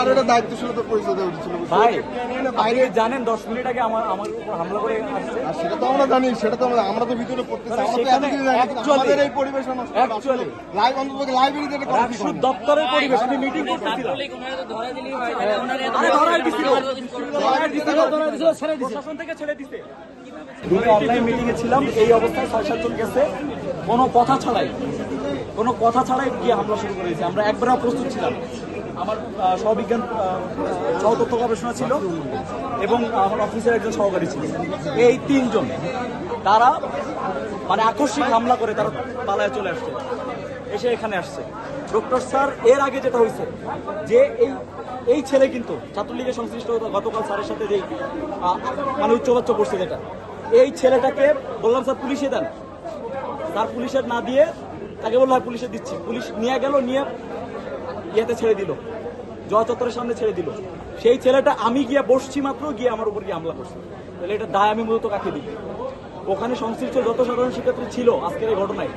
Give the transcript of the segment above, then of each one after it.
Sir এটা দায়িত্বশীলতার পরিচয় দেওয়া উচিত ছিল। ভাই বাইরে আপনি জানেন 10 মিনিট আগে আমার উপর হামলা করে আসছে। আর সেটা তো আমরা জানি, সেটা তো আমরা তো ভিতরে পড়তেছি, আমরা তো সেখানে এতদিন জানি, কিন্তু actually- আমাদের এই পরিবেশ actually লাইভ অন্তত লাইব্রেরিতে এটা করা ঠিক রাকসুর হয়নি। দপ্তরের পরিবেশ আমি মিটিং করতেছিলাম। আরে ধরাই দিছিল, প্রশাসন থেকে ছেড়ে দিছে। দুটো অনলাইন মিটিং এ ছিলাম, এই অবস্থায় 6-7 জন গেছে কোনো কথা ছাড়াই গিয়ে হামলা শুরু করে দিয়েছে। আমরা একবারে প্রস্তুত ছিলাম। আমার সহবিজ্ঞান সহতথ্য গবেষণা ছিল এবং আমার অফিসের একজন সহকারী ছিল। এই 3 জন তারা মানে আকস্মিক হামলা করে তারা পালায় চলে আসছে, এসে এখানে আসছে। ডক্টর স্যার এর আগে যেটা হয়েছে যে এই ছেলে কিন্তু ছাত্রলীগের সংশ্লিষ্ট গতকাল স্যারের সাথে যে মানে উচ্চবাচ্য করছে, যেটা এই ছেলেটাকে বললাম স্যার পুলিশে দেন, তার পুলিশের না দিয়ে তাকে বললো পুলিশে দিচ্ছি, পুলিশ নিয়ে গেল, নিয়ে ইয়েতে ছেড়ে দিল, জয় চত্বরের সামনে ছেড়ে দিল। সেই ছেলেটা আমি গিয়ে বসছি মাত্র গিয়ে আমার উপর গিয়ে হামলা করছে। তাহলে এটা দায় আমি মূলত কাকে দিই? ওখানে সংশ্লিষ্ট যত সাধারণ শিক্ষার্থী ছিল আজকের এই ঘটনায়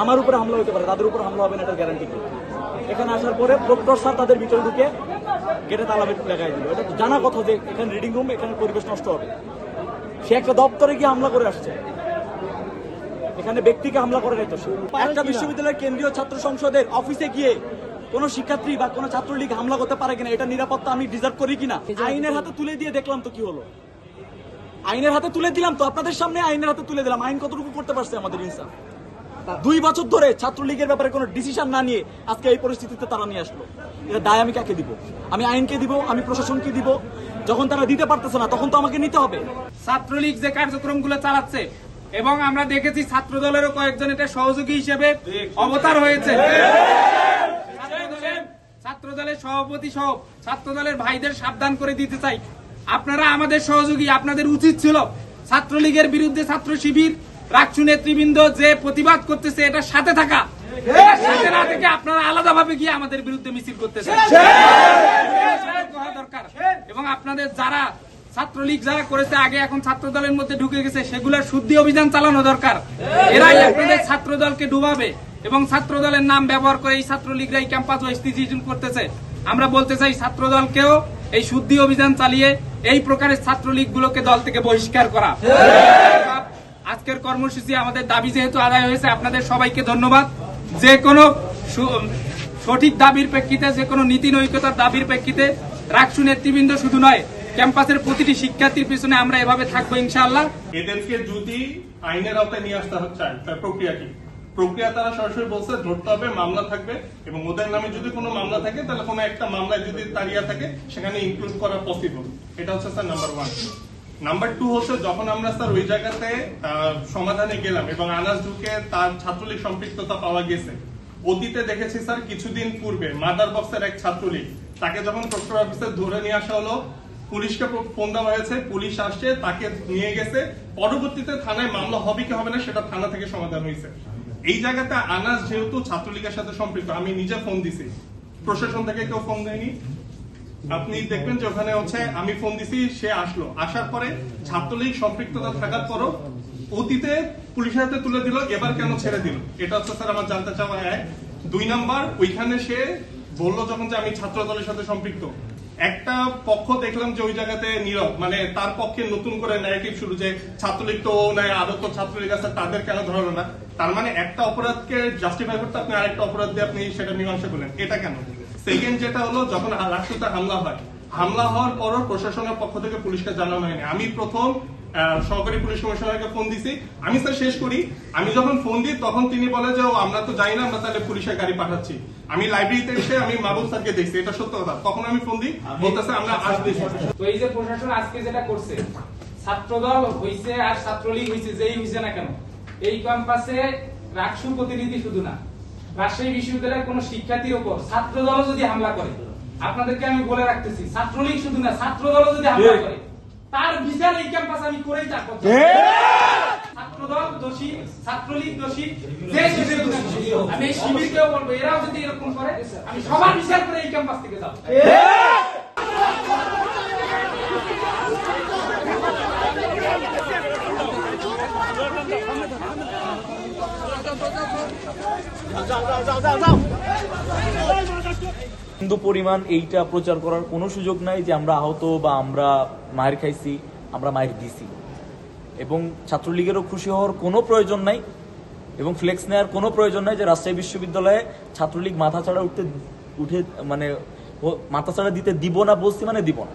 আমার উপরে হামলা হতে পারে, তাদের উপর হামলা হবে না, এটা গ্যারান্টি কি? এখানে আসার পরে প্রক্টর স্যার তাদের ভিতরে ঢুকে গেটে তালা লাগাই দিল। এটা জানা কথা যে এখানে রিডিং রুম, এখানে পরিবেশ নষ্ট হবে। সে একটা দপ্তরে গিয়ে হামলা করে আসছে, এখানে ব্যক্তিকে হামলা করে নাই তো সে। একটা বিশ্ববিদ্যালয়ের কেন্দ্রীয় ছাত্র সংসদের অফিসে গিয়ে কোন শিক্ষার্থী বা কোন ছাত্রলীগ হামলা করতে পারে কিনা, এটা নিরাপত্তা আমি ডিজার্ভ করি কিনা? আইনের হাতে তুলে দিয়ে দেখলাম তো কি হলো। আইনের হাতে তুলে দিলাম তো, আপনাদের সামনে আইনের হাতে তুলে দিলাম। আইন কতটুকু করতে পারছে আমাদের ইনসাফ? 2 বছর ধরে ছাত্রলীগের ব্যাপারে কোনো ডিসিশন না নিয়ে আজকে এই পরিস্থিতিতে তারা নিয়ে আসলো। এটা দায় আমি কাকে দিব? আমি আইনকে দিব, আমি প্রশাসনকে দিব। যখন তারা দিতে পারতেছে না তখন তো আমাকে নিতে হবে। ছাত্রলীগ যে কার্যক্রমগুলো চালাচ্ছে এবং আমরা দেখেছি ছাত্র দলেরও কয়েকজন এটা সহযোগী হিসেবে অবতার হয়েছে। ছাত্র দলের সভাপতি সহ ছাত্র দলের ভাইদের সাবধান করে দিতে চাই, আপনারা আমাদের সহযোগী। আপনাদের উচিত ছিল ছাত্রলীগের বিরুদ্ধে ছাত্র শিবির, রাকসু নেতৃবৃন্দ যে প্রতিবাদ করতেছে এটার সাথে থাকা, এটার সাথে না থেকে আপনারা আলাদাভাবে গিয়ে আমাদের বিরুদ্ধে মিছিল করতেছেন। দরকার এবং আপনাদের যারা ছাত্রলীগ যারা করেছে আগে, এখন ছাত্র দলের মধ্যে ঢুকে গেছে, সেগুলোর শুদ্ধি অভিযান চালানো দরকার। এরাই আপনাদের ছাত্র দলকে ডুবাবে এবং ছাত্র দলের নাম ব্যবহার করে এই ছাত্রলীগরাই ক্যাম্পাস ওয়েস্টিজিশন করতেছে। আমরা বলতে চাই ছাত্র দলকেও এই শুদ্ধি অভিযান চালিয়ে এই প্রকারের ছাত্রলীগ গুলোকে দল থেকে বহিষ্কার করা। আজকের কর্মসূচি আমাদের দাবি যেহেতু আদায় হয়েছে, আপনাদের সবাইকে ধন্যবাদ। যে কোনো সঠিক দাবির প্রেক্ষিতে, যে কোনো নীতি নৈতিকতার দাবির প্রেক্ষিতে রাকসু নেতৃবৃন্দ শুধু নয়, ক্যাম্পাসের প্রতিটি শিক্ষার্থীর পিছনে আমরা এভাবে থাকবো ইনশাআল্লাহ। এদেরকে যদি আইনের আওতায় নিয়ে আসতে চায় তার প্রক্রিয়া কি? প্রক্রিয়া তারা সরাসরি বলছে ধরতে হবে, মামলা থাকবে এবং ওদের নামে যদি কোনো মামলা থাকে তাহলে কোনো একটা মামলায় যদি তারিয়া থাকে সেখানে ইনক্লুড করা পসিবল। এটা হচ্ছে স্যার নাম্বার 1। নাম্বার 2 হচ্ছে যখন আমরা স্যার ওই জায়গাতে সমাধানে গেলাম এবং আনাস ঢুকে তার ছাত্রলীগ সম্পৃক্ততা পাওয়া গেছে। অতীতে দেখেছি স্যার কিছুদিন পূর্বে মাদার বক্সের এক ছাত্রলীগ, তাকে যখন প্রক্টর অফিসে ধরে নিয়ে আসা হলো, পুলিশকে ফোন দেওয়া হয়েছে, পুলিশ আসছে, তাকে নিয়ে গেছে। পরবর্তীতে থানায় মামলা হবে কি হবে না সেটা থানা থেকে সমাধান হয়েছে। এই জায়গাতে আনাস যেহেতু ছাত্রলীগের সাথে সম্পৃক্ত, আমি নিজে ফোন দিছি, প্রশাসন থেকে কেউ ফোন দেয়নি। আপনি দেখবেন যে ওখানে হচ্ছে আমি ফোন দিছি, সে আসলো, আসার পরে ছাত্রলীগ সম্পৃক্ততা থাকার পরও অতীতে পুলিশের হাতে তুলে দিল, এবার কেন ছেড়ে দিল? এটা হচ্ছে স্যার আমার জানতে চাওয়া। 1 2 নাম্বার, ওইখানে সে বললো যখন যে আমি ছাত্র দলের সাথে সম্পৃক্ত, একটা পক্ষ দেখলাম যে ওই জায়গাতে নীরব, মানে তার পক্ষে নতুন করে ন্যারেটিভ শুরু যে ছাত্রলীগ তো নাই, আরো তো ছাত্রলীগ আছে, তাদের কেন ধরলো না? তার মানে একটা অপরাধকে জাস্টিফাই করতে আপনি আরেকটা অপরাধ দিয়ে আপনি সেটা মীমাংসা করলেন, এটা কেন? সেকেন্ড যেটা হলো, যখন রাকসুতে হামলা হয়, হামলা হওয়ার পরও প্রশাসনের পক্ষ থেকে পুলিশকে জানানো হয়নি। আমি প্রথম সহকারী পুলিশ কমিশনারকে ফোন দিছি। আমি স্যার শেষ করি, আমি যখন ফোন দিই তখন তিনি বলে যে আমরা তো জানি না, আমরা তাহলে পুলিশের গাড়ি পাঠাচ্ছি। আমি লাইব্রেরিতে এসে আমি মাহবুব স্যারকে দেখছি, এটা সত্য কথা। তখন আমি ফোন দিই, বলতেছে আমরা আসছি। তো এই যে প্রশাসন আজকে যেটা করছে, ছাত্রদল হইছে আর ছাত্রলীগ হইছে, যেই হইছে না কেন, এই ক্যাম্পাসে রাকসুর প্রতিনিধি শুধু না, রাজশাহী বিশ্ববিদ্যালয়ের কোন শিক্ষার্থীর উপর ছাত্রদল যদি হামলা করে, আপনাদেরকে আমি বলে রাখতেছি, ছাত্রলীগ শুধু না, ছাত্রদল যদি হামলা করে, তার বিচার এই ক্যাম্পাসে আমি করেই থাকবো। ছাত্রদল দোষী, ছাত্রলীগ দোষী, যে শিবির দোষী, আমি এই শিবিরকেও বলবো, এরাও যদি এরকম করে আমি সবার বিচার করে এই ক্যাম্পাস থেকে যাবো। যাও কিন্তু পরিমাণ এইটা প্রচার করার কোনো সুযোগ নাই যে আমরা আহত বা আমরা মায়ের খাইছি, আমরা মায়ের দিছি। এবং ছাত্রলীগেরও খুশি হওয়ার কোনো প্রয়োজন নাই এবং ফ্লেক্স নেওয়ার কোনো প্রয়োজন নাই যে রাজশাহী বিশ্ববিদ্যালয়ে ছাত্রলীগ মাথাছাড়া উঠে মানে মাথাছাড়া দিতে দিব না বলছি মানে দিব না।